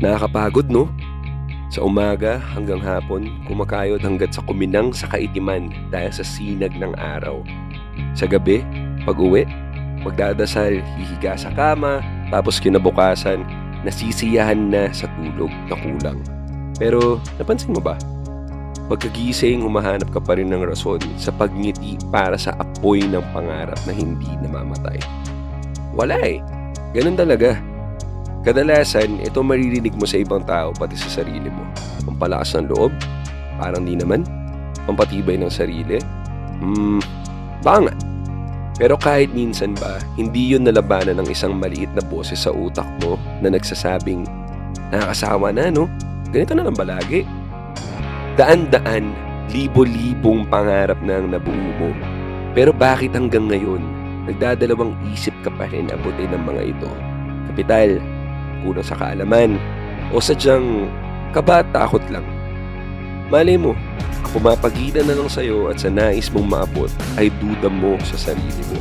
Nakakapagod, no? Sa umaga hanggang hapon, kumakayod hanggat sa kuminang sa kaitiman dahil sa sinag ng araw. Sa gabi, pag-uwi, magdadasal, hihiga sa kama, tapos kinabukasan, nasisiyahan na sa tulog na kulang. Pero napansin mo ba? Pagkagising, humahanap ka pa rin ng rason sa pagngiti para sa apoy ng pangarap na hindi namamatay. Wala eh. Ganun talaga. Kadalasan, ito maririnig mo sa ibang tao pati sa sarili mo. Pampalakas ng loob? Parang di naman. Pampatibay ng sarili? Baka nga. Pero kahit minsan ba, hindi yun nalabanan ng isang maliit na boses sa utak mo na nagsasabing, nakakasawa na no? Ganito na lang ba lagi? Daan-daan, libo-libong pangarap na ang nabuo mo. Pero bakit hanggang ngayon, nagdadalawang isip ka pa rin abutin ng mga ito? Kapital, kulang sa kaalaman, o sadyang kaba at takot lang. Malay mo, ang pumapagitan na lang sa'yo at sa nais mong maabot ay duda mo sa sarili mo.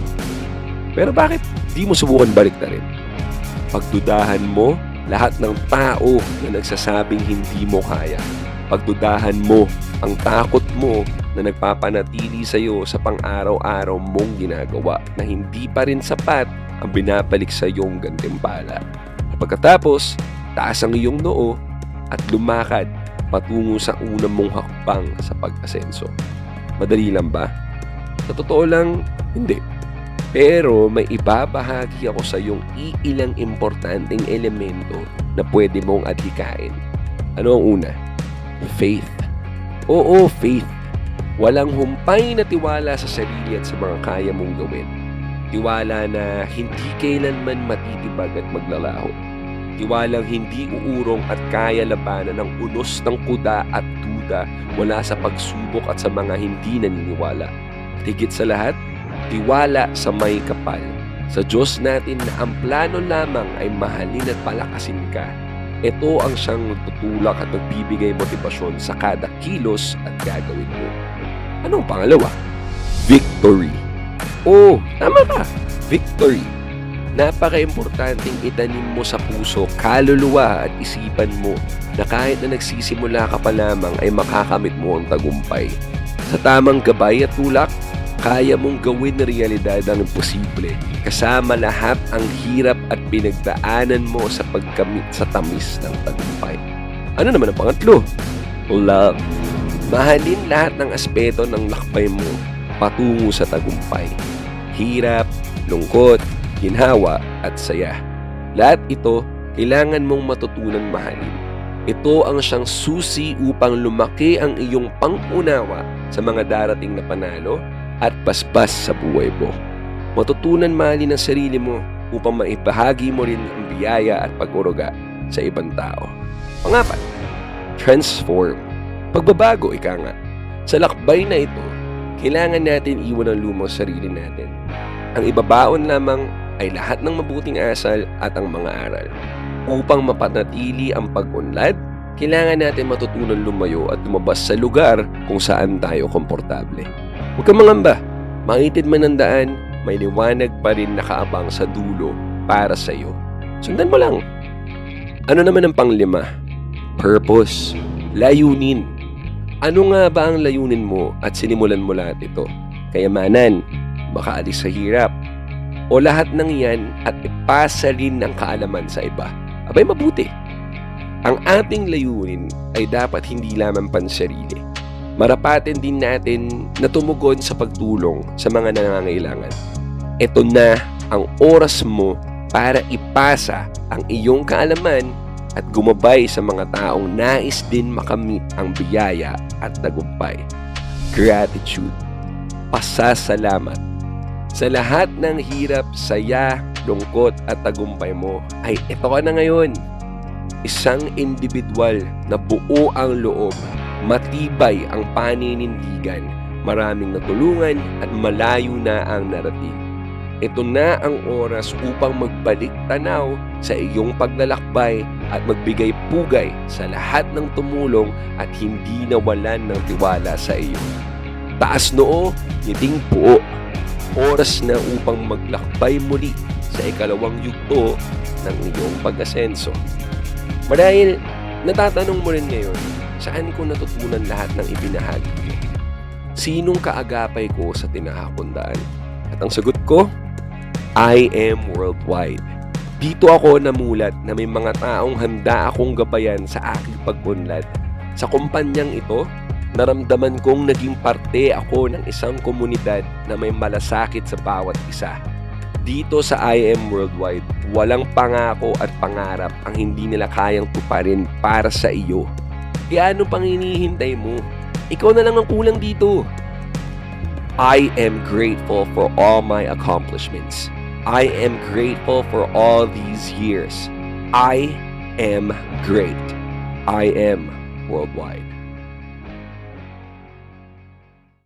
Pero bakit di mo subukan baliktarin? Pagdudahan mo lahat ng tao na nagsasabing hindi mo kaya. Pagdudahan mo ang takot mo na nagpapanatili sa'yo sa pang-araw-araw mong ginagawa na hindi pa rin sapat ang binabalik sa iyong gantimpala. Pagkatapos, taas ang iyong noo at lumakad patungo sa unang mong hakbang sa pag-asenso. Madali lang ba? Sa totoo lang, hindi. Pero may ibabahagi ako sa iyong iilang importanteng elemento na pwede mong adhikain. Ano ang una? Faith. Oo, faith. Walang humpay na tiwala sa sarili at sa mga kaya mong gawin. Tiwala na hindi kailanman matitibag at maglalaho. Tiwalang hindi uurong at kaya labanan ng unos ng kuda at duda mula sa pagsubok at sa mga hindi naniniwala. At higit sa lahat, tiwala sa may kapal. Sa Diyos natin na ang plano lamang ay mahalin at palakasin ka. Ito ang siyang tutulak at magbibigay motibasyon sa kada kilos at gagawin mo. Anong pangalawa? Victory. Oh, tama ka. Victory. Napaka-importanting itanim mo sa puso, kaluluwa at isipan mo na kahit na nagsisimula ka pa lamang ay makakamit mo ang tagumpay. Sa tamang gabay at tulak, kaya mong gawin na realidad ang imposible kasama lahat ang hirap at pinagdaanan mo sa pagkamit sa tamis ng tagumpay. Ano naman ang pangatlo? Love. Mahalin lahat ng aspeto ng lakbay mo patungo sa tagumpay. Hirap, lungkot, ginhawa at saya. Lahat ito, kailangan mong matutunan mahalin. Ito ang siyang susi upang lumaki ang iyong pangunawa sa mga darating na panalo at paspas sa buhay mo. Matutunan mahalin ang sarili mo upang maibahagi mo rin ang biyaya at pag-uruga sa ibang tao. Pangapat, transform. Pagbabago, ika nga. Sa lakbay na ito, kailangan natin iwan ang lumang sarili natin. Ang ibabaon lamang ay lahat ng mabuting asal at ang mga aral. Upang mapanatili ang pag-unlad, kailangan natin matutunan lumayo at lumabas sa lugar kung saan tayo komportable. Huwag kang mangamba. Mangitid man ang daan, may liwanag pa rin nakaabang sa dulo para sa iyo. Sundan mo lang. Ano naman ang panglima? Purpose. Layunin. Ano nga ba ang layunin mo at sinimulan mo lahat ito? Kayamanan, makaalis sa hirap, o lahat ng yan at ipasa rin ng kaalaman sa iba? Abay mabuti. Ang ating layunin ay dapat hindi lamang pansarili. Marapatin din natin na tumugon sa pagtulong sa mga nangangailangan. Ito na ang oras mo para ipasa ang iyong kaalaman at gumabay sa mga taong nais din makamit ang biyaya at tagumpay. Gratitude. Pasasalamat. Sa lahat ng hirap, saya, lungkot at tagumpay mo ay ito ka na ngayon. Isang individual na buo ang loob, matibay ang paninindigan, maraming natulungan at malayo na ang narating. Ito na ang oras upang magbalik tanaw sa iyong paglalakbay at magbigay pugay sa lahat ng tumulong at hindi nawalan ng tiwala sa iyo. Taas noo, ngiting buo. Oras na upang maglakbay muli sa ikalawang yugto ng iyong pag-asenso. Marahil, natatanong mo rin ngayon, saan ko natutunan lahat ng ibinahagi ko? Sinong kaagapay ko sa tinahakong daan? At ang sagot ko, I am worldwide. Dito ako namulat na may mga taong handa akong gabayan sa aking pag-unlad. Sa kumpanyang ito, naramdaman kong naging parte ako ng isang komunidad na may malasakit sa bawat isa. Dito sa I Am Worldwide, walang pangako at pangarap ang hindi nila kayang tuparin para sa iyo. Kaya ano pang hinihintay mo? Ikaw na lang ang kulang dito. I am grateful for all my accomplishments. I am grateful for all these years. I am great. I am worldwide.